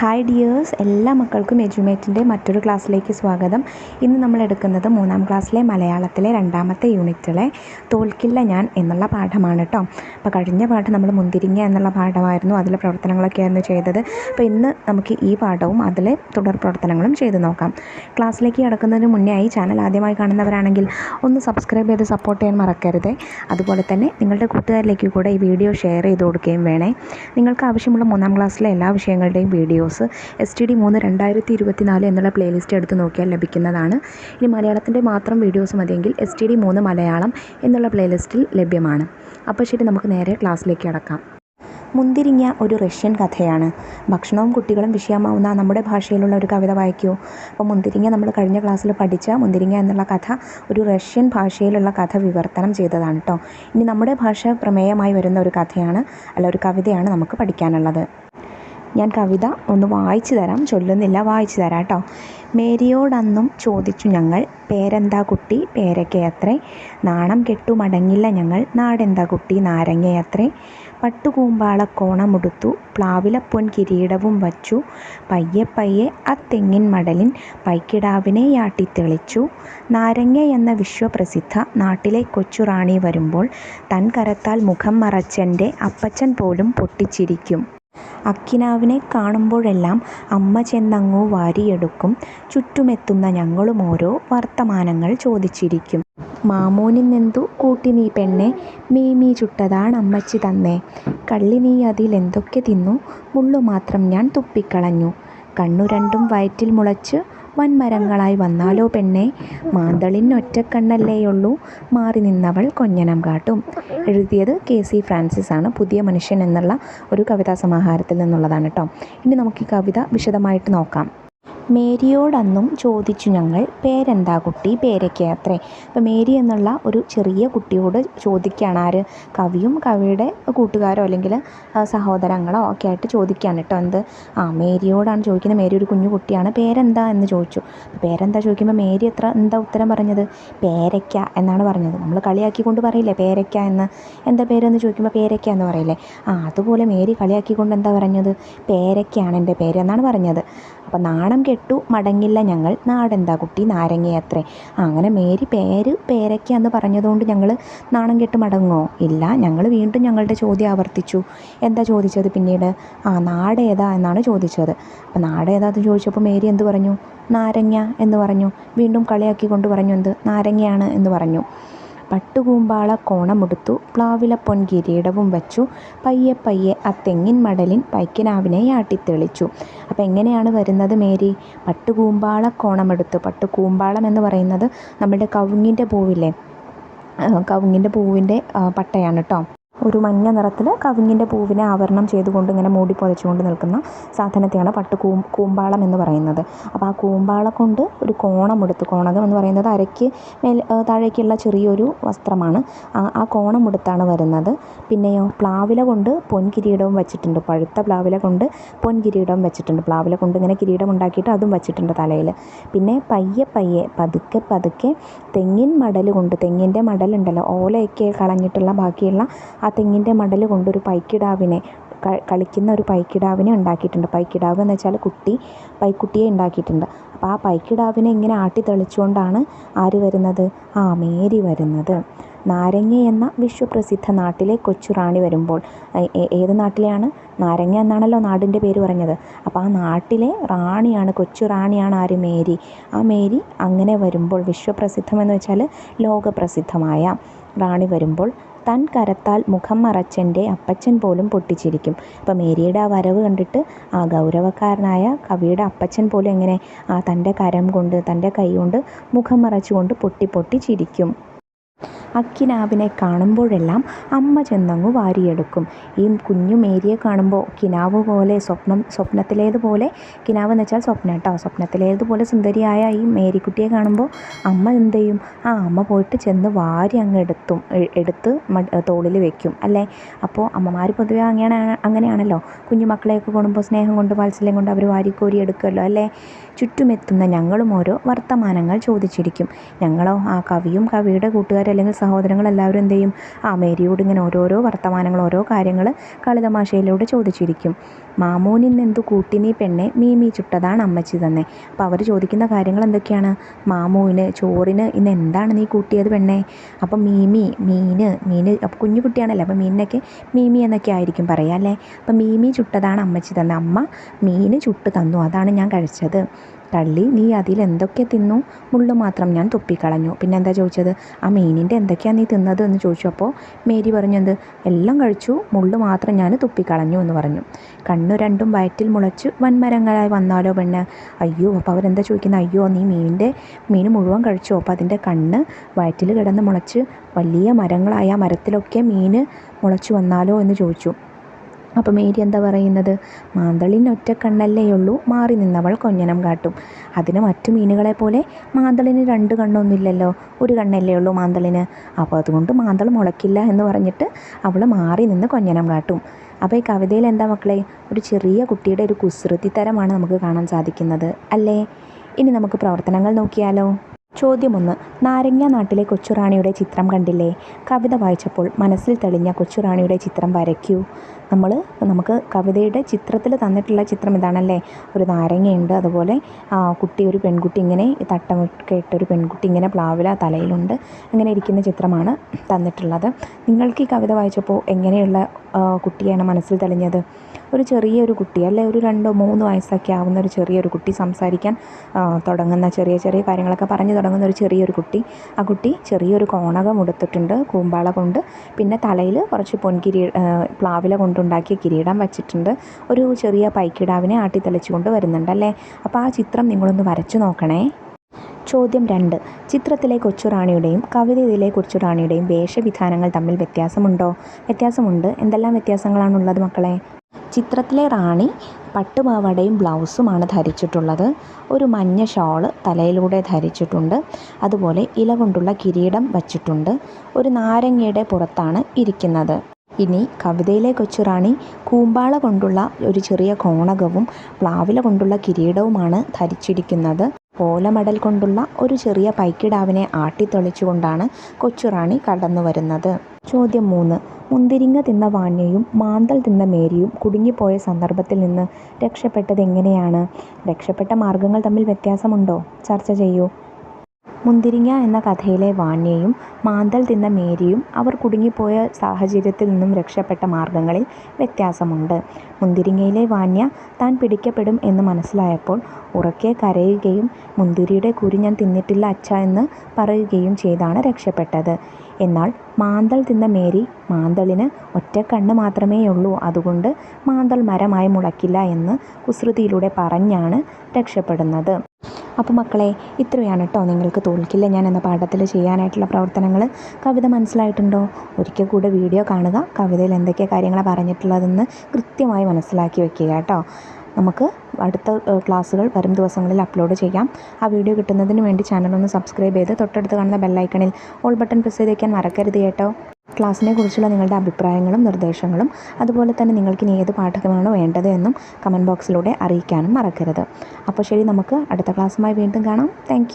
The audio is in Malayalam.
ഹായ് ഡിയേഴ്സ്, എല്ലാ മക്കൾക്കും എജ്യുമേറ്റിൻ്റെ മറ്റൊരു ക്ലാസ്സിലേക്ക് സ്വാഗതം. ഇന്ന് നമ്മൾ എടുക്കുന്നത് 3ാം ക്ലാസ്സിലെ മലയാളത്തിലെ 2ാമത്തെ യൂണിറ്റിലെ തോൽക്കില്ല ഞാൻ എന്നുള്ള പാഠമാണ് കേട്ടോ. അപ്പോൾ കഴിഞ്ഞ പാഠം നമ്മൾ മുന്തിരിങ്ങ എന്നുള്ള പാഠമായിരുന്നു, അതിലെ പ്രവർത്തനങ്ങളൊക്കെയായിരുന്നു ചെയ്തത്. അപ്പോൾ ഇന്ന് നമുക്ക് ഈ പാഠവും അതിലെ തുടർ പ്രവർത്തനങ്ങളും ചെയ്ത് നോക്കാം. ക്ലാസ്സിലേക്ക് കിടക്കുന്നതിന് മുന്നേ ഈ ചാനൽ ആദ്യമായി കാണുന്നവരാണെങ്കിൽ ഒന്ന് സബ്സ്ക്രൈബ് ചെയ്ത് സപ്പോർട്ട് ചെയ്യാൻ മറക്കരുത്. അതുപോലെ തന്നെ നിങ്ങളുടെ കൂട്ടുകാരിലേക്ക് കൂടെ ഈ വീഡിയോ ഷെയർ ചെയ്ത് കൊടുക്കുകയും വേണേ. നിങ്ങൾക്ക് ആവശ്യമുള്ള 3ാം ക്ലാസ്സിലെ എല്ലാ വിഷയങ്ങളുടെയും വീഡിയോസ് STD 3 2024 എന്നുള്ള പ്ലേലിസ്റ്റ് എടുത്ത് നോക്കിയാൽ ലഭിക്കുന്നതാണ്. ഇനി മലയാളത്തിൻ്റെ മാത്രം വീഡിയോസ് മതിയെങ്കിൽ STD 3 മലയാളം എന്നുള്ള പ്ലേലിസ്റ്റിൽ ലഭ്യമാണ്. അപ്പോൾ ശരി, നമുക്ക് നേരെ ക്ലാസ്സിലേക്ക് കടക്കാം. മുന്തിരിങ്ങ ഒരു റഷ്യൻ കഥയാണ്. ഭക്ഷണവും കുട്ടികളും വിഷയമാവുന്ന നമ്മുടെ ഭാഷയിലുള്ള ഒരു കവിത വായിക്കൂ. അപ്പോൾ മുന്തിരിങ്ങ നമ്മൾ കഴിഞ്ഞ ക്ലാസ്സിൽ പഠിച്ച മുന്തിരിങ്ങ എന്നുള്ള കഥ ഒരു റഷ്യൻ ഭാഷയിലുള്ള കഥ വിവർത്തനം ചെയ്തതാണ് കേട്ടോ. ഇനി നമ്മുടെ ഭാഷ പ്രമേയമായി വരുന്ന ഒരു കഥയാണ്, ഒരു കവിതയാണ് നമുക്ക് പഠിക്കാനുള്ളത്. ഞാൻ കവിത ഒന്ന് വായിച്ചു തരാം, ചൊല്ലുന്നില്ല, വായിച്ചു തരാം കേട്ടോ. മേരിയോടന്നും ചോദിച്ചു ഞങ്ങൾ, പേരെന്താ കുട്ടി പേരയ്ക്കയത്രേ. നാണം കെട്ടു മടങ്ങില്ല ഞങ്ങൾ, നാടെന്താ കുട്ടി നാരങ്ങയത്രേ. പട്ടുകൂമ്പാളക്കോണമുടുത്തു പ്ലാവിലപ്പൊൻ കിരീടവും വച്ചു. പയ്യെ പയ്യെ ആ തെങ്ങിൻ മടലിൻ പൈക്കിടാവിനെ യാട്ടിത്തെളിച്ചു. നാരങ്ങ എന്ന വിശ്വപ്രസിദ്ധ നാട്ടിലെ കൊച്ചുറാണി വരുമ്പോൾ തൻ കരത്താൽ മുഖം മറച്ചെൻ്റെ അപ്പച്ചൻ പോലും പൊട്ടിച്ചിരിക്കും. അക്കിനാവിനെ കാണുമ്പോഴെല്ലാം അമ്മ ചെന്നങ്ങു വാരിയെടുക്കും. ചുറ്റുമെത്തുന്ന ഞങ്ങളും ഓരോ വർത്തമാനങ്ങൾ ചോദിച്ചിരിക്കും. മാമോനിന്നെന്തു കൂട്ടി നീ പെണ്ണെ, മീമീ ചുട്ടതാണ് അമ്മച്ചി തന്നേ. കള്ളി നീ അതിലെന്തൊക്കെ തിന്നു, മുള്ളു മാത്രം ഞാൻ തുപ്പിക്കളഞ്ഞു. കണ്ണു രണ്ടും വയറ്റിൽ മുളച്ച് വൻമരങ്ങളായി വന്നാലോ പെണ്ണെ, മാന്തളിനൊറ്റക്കണ്ണല്ലേയുള്ളൂ, മാറി നിന്നവൾ കൊഞ്ഞനം കാട്ടും. എഴുതിയത് KC ഫ്രാൻസിസ് ആണ്. പുതിയ മനുഷ്യൻ എന്നുള്ള ഒരു കവിതാ സമാഹാരത്തിൽ നിന്നുള്ളതാണ് കേട്ടോ. ഇനി നമുക്ക് ഈ കവിത വിശദമായിട്ട് നോക്കാം. മേരിയോടന്നും ചോദിച്ചു ഞങ്ങൾ, പേരെന്താ കുട്ടി പേരയ്ക്കയത്രേ. അപ്പോൾ മേരി എന്നുള്ള ഒരു ചെറിയ കുട്ടിയോട് ചോദിക്കുകയാണ് ആര്, കവിയും കവിയുടെ കൂട്ടുകാരോ അല്ലെങ്കിൽ സഹോദരങ്ങളോ ഒക്കെ ആയിട്ട് ചോദിക്കുകയാണ് കേട്ടോ. എന്ത്, മേരിയോടാണ് ചോദിക്കുന്നത്. മേരി ഒരു കുഞ്ഞു കുട്ടിയാണ്. പേരെന്താ എന്ന് ചോദിച്ചു. പേരെന്താ ചോദിക്കുമ്പോൾ മേരി എന്താ ഉത്തരം പറഞ്ഞത്, പേരയ്ക്ക എന്നാണ് പറഞ്ഞത്. നമ്മൾ കളിയാക്കിക്കൊണ്ട് പറയില്ലേ പേരയ്ക്ക എന്ന്, എന്താ പേരെന്ന് ചോദിക്കുമ്പോൾ പേരയ്ക്ക എന്ന് പറയില്ലേ. അതുപോലെ മേരി കളിയാക്കിക്കൊണ്ട് എന്താ പറഞ്ഞത്, പേരയ്ക്കയാണ് എൻ്റെ പേര് എന്നാണ് പറഞ്ഞത്. അപ്പോൾ നാണം കെട്ടു മടങ്ങില്ല ഞങ്ങൾ, നാടെന്താ കുട്ടി നാരങ്ങയത്രേ. അങ്ങനെ മേരി പേരയ്ക്ക എന്ന് പറഞ്ഞതുകൊണ്ട് ഞങ്ങൾ നാണം കെട്ട് മടങ്ങുമോ? ഇല്ല. ഞങ്ങൾ വീണ്ടും ഞങ്ങളുടെ ചോദ്യം ആവർത്തിച്ചു. എന്താ ചോദിച്ചത് പിന്നീട്? നാടേതാ എന്നാണ് ചോദിച്ചത്. അപ്പോൾ നാടേതാ എന്ന് ചോദിച്ചപ്പോൾ മേരി എന്ത് പറഞ്ഞു, നാരങ്ങ എന്ന് പറഞ്ഞു. വീണ്ടും കളിയാക്കിക്കൊണ്ട് പറഞ്ഞു എന്ത്, നാരങ്ങയാണ് എന്ന് പറഞ്ഞു. പട്ടുകൂമ്പാള കോണമുടുത്തു പ്ലാവിലപ്പൊൻ കിരീടവും വച്ചു. പയ്യെ പയ്യെ ആ തെങ്ങിൻ മടലിൻ പൈക്കിനാവിനെ യാട്ടിത്തെളിച്ചു. അപ്പോൾ എങ്ങനെയാണ് വരുന്നത് മേരി? പട്ടുകൂമ്പാള കോണമെടുത്തു. പട്ടുകൂമ്പാളം എന്ന് പറയുന്നത് നമ്മുടെ കവുങ്ങിൻ്റെ പൂവില്ലേ, കവുങ്ങിൻ്റെ പൂവിൻ്റെ പട്ടയാണ് കേട്ടോ. ഒരു മഞ്ഞ നിറത്തിൽ കവുങ്ങിൻ്റെ പൂവിനെ ആവരണം ചെയ്തുകൊണ്ട് ഇങ്ങനെ മൂടി പൊതച്ചുകൊണ്ട് നിൽക്കുന്ന സാധനത്തെയാണ് കൂമ്പാളം എന്ന് പറയുന്നത്. അപ്പോൾ ആ കൂമ്പാളം കൊണ്ട് ഒരു കോണമെടുത്ത്, കോണകം എന്ന് പറയുന്നത് അരയ്ക്ക് താഴേക്കുള്ള ചെറിയൊരു വസ്ത്രമാണ്. ആ കോണമെടുത്താണ് വരുന്നത്. പിന്നെയോ പ്ലാവില കൊണ്ട് പൊൻകിരീടവും വെച്ചിട്ടുണ്ട്. പഴുത്ത പ്ലാവില കൊണ്ട് പൊൻകിരീടവും വെച്ചിട്ടുണ്ട്. പ്ലാവില കൊണ്ട് ഇങ്ങനെ കിരീടം ഉണ്ടാക്കിയിട്ട് അതും വെച്ചിട്ടുണ്ട് തലയിൽ. പിന്നെ പയ്യെ പയ്യെ പതുക്കെ പതുക്കെ തെങ്ങിൻ മടൽ കൊണ്ട്, തെങ്ങിൻ്റെ മടലുണ്ടല്ലോ, ഓലയൊക്കെ കളഞ്ഞിട്ടുള്ള ബാക്കിയുള്ള ആ തെങ്ങിൻ്റെ മടൽ കൊണ്ടൊരു പൈക്കിടാവിനെ, കളിക്കുന്ന ഒരു പൈക്കിടാവിനെ ഉണ്ടാക്കിയിട്ടുണ്ട്. പൈക്കിടാവ് എന്ന് വെച്ചാൽ പൈക്കുട്ടിയെ ഉണ്ടാക്കിയിട്ടുണ്ട്. അപ്പോൾ ആ പൈക്കിടാവിനെ ഇങ്ങനെ ആട്ടി തെളിച്ചുകൊണ്ടാണ് ആര് വരുന്നത്, മേരി വരുന്നത്. നാരങ്ങ എന്ന വിശ്വപ്രസിദ്ധ നാട്ടിലെ കൊച്ചുറാണി വരുമ്പോൾ, ഏത് നാട്ടിലെയാണ്? നാരങ്ങ എന്നാണല്ലോ നാടിൻ്റെ പേര് പറഞ്ഞത്. അപ്പോൾ ആ നാട്ടിലെ റാണിയാണ്, കൊച്ചു റാണിയാണ് ആര്, മേരി. ആ മേരി അങ്ങനെ വരുമ്പോൾ, വിശ്വപ്രസിദ്ധമെന്ന് വെച്ചാൽ ലോകപ്രസിദ്ധമായ റാണി വരുമ്പോൾ തൻ കരത്താൽ മുഖം മറച്ചെൻ്റെ അപ്പച്ചൻ പോലും പൊട്ടിച്ചിരിക്കും. അപ്പോൾ മേരിയുടെ ആ വരവ് കണ്ടിട്ട് ഗൗരവക്കാരനായ കവിയുടെ അപ്പച്ചൻ പോലും എങ്ങനെ തൻ്റെ കരം കൊണ്ട്, തൻ്റെ കൈ കൊണ്ട് മുഖം മറച്ചുകൊണ്ട് പൊട്ടി പൊട്ടി ചിരിക്കും. അക്കിനാവിനെ കാണുമ്പോഴെല്ലാം അമ്മ ചെന്നങ്ങു വാരിയെടുക്കും. ഈ കുഞ്ഞു മേരിയെ കാണുമ്പോൾ കിനാവ് പോലെ, സ്വപ്നത്തിലേതുപോലെ, കിനാവ് എന്ന് വെച്ചാൽ സ്വപ്നം കേട്ടോ, സ്വപ്നത്തിലേതുപോലെ സുന്ദരിയായ ഈ മേരിക്കുട്ടിയെ കാണുമ്പോൾ അമ്മ എന്ത് ചെയ്യും, അമ്മ പോയിട്ട് ചെന്ന് വാരി അങ്ങ് എടുത്ത് തോളിൽ വെക്കും അല്ലേ. അപ്പോൾ അമ്മമാർ പൊതുവെ അങ്ങനെയാണല്ലോ, കുഞ്ഞു മക്കളെയൊക്കെ കാണുമ്പോൾ സ്നേഹം കൊണ്ട് വാത്സല്യം കൊണ്ട് അവർ വാരിക്കോരി എടുക്കുമല്ലോ അല്ലേ. ചുറ്റുമെത്തുന്ന ഞങ്ങളും ഓരോ വർത്തമാനങ്ങൾ ചോദിച്ചിരിക്കും. ഞങ്ങളോ കവിയും കവിയുടെ കൂട്ടുകാരും അല്ലെങ്കിൽ സഹോദരങ്ങളെല്ലാവരും എന്ത് ചെയ്യും, മേരിയോട് ഇങ്ങനെ ഓരോരോ വർത്തമാനങ്ങൾ, ഓരോ കാര്യങ്ങൾ കളിതമാശയിലൂടെ ചോദിച്ചിരിക്കും. മാമൂനിന്നെന്തു കൂട്ടിനീ പെണ്ണെ, മീമി ചുട്ടതാണ് അമ്മച്ചി തന്നെ. അപ്പോൾ അവർ ചോദിക്കുന്ന കാര്യങ്ങൾ എന്തൊക്കെയാണ്? മാമൂന് ചോറിന് ഇന്ന് എന്താണ് നീ കൂട്ടിയത് പെണ്ണെ? അപ്പം മീമി മീന് അപ്പോൾ കുഞ്ഞു കുട്ടിയാണല്ലോ, അപ്പോൾ മീനിനൊക്കെ മീമി എന്നൊക്കെ ആയിരിക്കും പറയുക അല്ലേ. അപ്പം മീമി ചുട്ടതാണ് അമ്മച്ചി തന്നെ, അമ്മ മീൻ ചുട്ട് തന്നു, അതാണ് ഞാൻ കഴിച്ചത്. കള്ളി നീ അതിലെന്തൊക്കെ തിന്നു? മുള്ളു മാത്രം ഞാൻ തുപ്പിക്കളഞ്ഞു. പിന്നെ എന്താ ചോദിച്ചത്? ആ മീനിൻ്റെ എന്തൊക്കെയാണ് നീ തിന്നത് എന്ന് ചോദിച്ചു. അപ്പോൾ മേരി പറഞ്ഞു, എന്ത് എല്ലാം കഴിച്ചു, മുള്ളു മാത്രം ഞാൻ തുപ്പിക്കളഞ്ഞു എന്ന് പറഞ്ഞു. കണ്ണു രണ്ടും വയറ്റിൽ മുളച്ച് വൻമരങ്ങളായി വന്നാലോ പെണ്ണ്. അയ്യോ, അപ്പോൾ അവരെന്താ ചോദിക്കുന്നത്? അയ്യോ നീ മീൻ മുഴുവൻ കഴിച്ചു, അപ്പോൾ അതിൻ്റെ കണ്ണ് വയറ്റിൽ കിടന്ന് മുളച്ച് വലിയ മരങ്ങളായ ആ മരത്തിലൊക്കെ മീൻ മുളച്ചു വന്നാലോ എന്ന് ചോദിച്ചു. അപ്പോൾ മേരി എന്താ പറയുന്നത്? മാന്തളിന് ഒറ്റ കണ്ണല്ലേയുള്ളൂ, മാറി നിന്നവൾ കൊഞ്ഞനം കാട്ടും. അതിന് മറ്റു മീനുകളെ പോലെ മാന്തളിന് 2 കണ്ണൊന്നുമില്ലല്ലോ, ഒരു കണ്ണല്ലേ ഉള്ളൂ മാന്തളിന്. അപ്പോൾ അതുകൊണ്ട് മാന്തൾ മുളയ്ക്കില്ല എന്ന് പറഞ്ഞിട്ട് അവൾ മാറി നിന്ന് കൊഞ്ഞനം കാട്ടും. അപ്പോൾ ഈ കവിതയിൽ എന്താ മക്കളെ, ഒരു ചെറിയ കുട്ടിയുടെ ഒരു കുസൃതി തരമാണ് നമുക്ക് കാണാൻ സാധിക്കുന്നത് അല്ലേ. ഇനി നമുക്ക് പ്രവർത്തനങ്ങൾ നോക്കിയാലോ. ചോദ്യം 1. നാരങ്ങ നാട്ടിലെ കൊച്ചുറാണിയുടെ ചിത്രം കണ്ടില്ലേ? കവിത വായിച്ചപ്പോൾ മനസ്സിൽ തെളിഞ്ഞ കൊച്ചുറാണിയുടെ ചിത്രം വരയ്ക്കൂ. നമുക്ക് കവിതയുടെ ചിത്രത്തിൽ തന്നിട്ടുള്ള ചിത്രം ഇതാണല്ലേ. ഒരു നാരങ്ങയുണ്ട്, അതുപോലെ ഒരു പെൺകുട്ടി ഇങ്ങനെ തട്ടമൊക്കെ ഇട്ടൊരു പെൺകുട്ടി ഇങ്ങനെ പ്ലാവില തലയിലുണ്ട്, അങ്ങനെ ഇരിക്കുന്ന ചിത്രമാണ് തന്നിട്ടുള്ളത്. നിങ്ങൾക്ക് ഈ കവിത വായിച്ചപ്പോൾ എങ്ങനെയുള്ള കുട്ടിയാണ് മനസ്സിൽ തെളിഞ്ഞത്? ഒരു ചെറിയൊരു കുട്ടി അല്ലേ, ഒരു 2-3 വയസ്സൊക്കെ ആവുന്ന ഒരു ചെറിയൊരു കുട്ടി, സംസാരിക്കാൻ തുടങ്ങുന്ന ചെറിയ ചെറിയ കാര്യങ്ങളൊക്കെ പറഞ്ഞു തുടങ്ങുന്ന ഒരു ചെറിയൊരു കുട്ടി. ആ കുട്ടി ചെറിയൊരു കോണകം ഉടുത്തിട്ടുണ്ട്, കൂമ്പാള കൊണ്ട്. പിന്നെ തലയിൽ കുറച്ച് പ്ലാവില കൊണ്ടുണ്ടാക്കിയ കിരീടം വച്ചിട്ടുണ്ട്. ഒരു ചെറിയ പൈക്കിടാവിനെ ആട്ടിത്തെളിച്ചുകൊണ്ട് വരുന്നുണ്ട് അല്ലേ. അപ്പോൾ ആ ചിത്രം നിങ്ങളൊന്ന് വരച്ചു നോക്കണേ. ചോദ്യം 2. ചിത്രത്തിലെ കൊച്ചുറാണിയുടെയും കവിതയിലെ കൊച്ചുറാണിയുടെയും വേഷവിധാനങ്ങൾ തമ്മിൽ വ്യത്യാസമുണ്ടോ? വ്യത്യാസമുണ്ട്. എന്തെല്ലാം വ്യത്യാസങ്ങളാണുള്ളത് മക്കളെ? ചിത്രത്തിലെ റാണി പട്ടുപാവാടയും ബ്ലൗസുമാണ് ധരിച്ചിട്ടുള്ളത്. ഒരു മഞ്ഞ ഷോള് തലയിലൂടെ ധരിച്ചിട്ടുണ്ട്. അതുപോലെ ഇല കൊണ്ടുള്ള കിരീടം വച്ചിട്ടുണ്ട്. ഒരു നാരങ്ങയുടെ പുറത്താണ് ഇരിക്കുന്നത്. ഇനി കവിതയിലെ കൊച്ചുറാണി കൂമ്പാള കൊണ്ടുള്ള ഒരു ചെറിയ കോണകവും പ്ലാവില കൊണ്ടുള്ള കിരീടവുമാണ് ധരിച്ചിരിക്കുന്നത്. ഓലമടൽ കൊണ്ടുള്ള ഒരു ചെറിയ പൈക്കിടാവിനെ ആട്ടിത്തെളിച്ചുകൊണ്ടാണ് കൊച്ചുറാണി കടന്നു വരുന്നത്. ചോദ്യം 3. മുന്തിരിങ്ങ തിന്ന വാന്യയും മാന്തൽ തിന്ന മേരിയും കുടുങ്ങിപ്പോയ സന്ദർഭത്തിൽ നിന്ന് രക്ഷപ്പെട്ടത് എങ്ങനെയാണ്? രക്ഷപ്പെട്ട മാർഗങ്ങൾ തമ്മിൽ വ്യത്യാസമുണ്ടോ? ചർച്ച ചെയ്യൂ. മുന്തിരിങ്ങ എന്ന കഥയിലെ വാന്യയും മാന്തൽ തിന്ന മേരിയും അവർ കുടുങ്ങിപ്പോയ സാഹചര്യത്തിൽ നിന്നും രക്ഷപ്പെട്ട മാർഗങ്ങളിൽ വ്യത്യാസമുണ്ട്. മുന്തിരിങ്ങയിലെ വാന്യ താൻ പിടിക്കപ്പെടും എന്ന് മനസ്സിലായപ്പോൾ ഉറക്കെ കരയുകയും മുന്തിരിയുടെ കുരു ഞാൻ തിന്നിട്ടില്ല അച്ഛ എന്ന് പറയുകയും ചെയ്താണ് രക്ഷപ്പെട്ടത്. എന്നാൽ മാന്തൽ തിന്ന മേരി മാന്തളിന് ഒറ്റ കണ്ണ് മാത്രമേയുള്ളൂ, അതുകൊണ്ട് മാന്തൾ മരമായി മുളയ്ക്കില്ല എന്ന് കുസൃതിയിലൂടെ പറഞ്ഞാണ് രക്ഷപ്പെടുന്നത്. അപ്പോൾ മക്കളെ, ഇത്രയാണ് കേട്ടോ നിങ്ങൾക്ക് തോൽക്കില്ല ഞാൻ എന്ന പാഠത്തിൽ ചെയ്യാനായിട്ടുള്ള പ്രവർത്തനങ്ങൾ. കവിത മനസ്സിലായിട്ടുണ്ടോ? ഒരിക്കൽ കൂടെ വീഡിയോ കാണുക, കവിതയിൽ എന്തൊക്കെ കാര്യങ്ങളാണ് പറഞ്ഞിട്ടുള്ളതെന്ന് കൃത്യമായി മനസ്സിലാക്കി വെക്കുക കേട്ടോ. നമുക്ക് അടുത്ത ക്ലാസ്സുകൾ വരും ദിവസങ്ങളിൽ അപ്ലോഡ് ചെയ്യാം. ആ വീഡിയോ കിട്ടുന്നതിന് വേണ്ടി ചാനലൊന്ന് സബ്സ്ക്രൈബ് ചെയ്ത് തൊട്ടടുത്ത് കാണുന്ന ബെല്ലൈക്കണിൽ ഓൾ ബട്ടൺ പ്രസ് ചെയ്ത് വയ്ക്കാൻ മറക്കരുത് കേട്ടോ. ക്ലാസ്സിനെ കുറിച്ചുള്ള നിങ്ങളുടെ അഭിപ്രായങ്ങളും നിർദ്ദേശങ്ങളും അതുപോലെ തന്നെ നിങ്ങൾക്ക് ഇനി ഏത് പാഠകമാണോ വേണ്ടത് എന്നും കമൻറ്റ് ബോക്സിലൂടെ അറിയിക്കാനും മറക്കരുത്. അപ്പോൾ ശരി, നമുക്ക് അടുത്ത ക്ലാസ്സുമായി വീണ്ടും കാണാം. താങ്ക്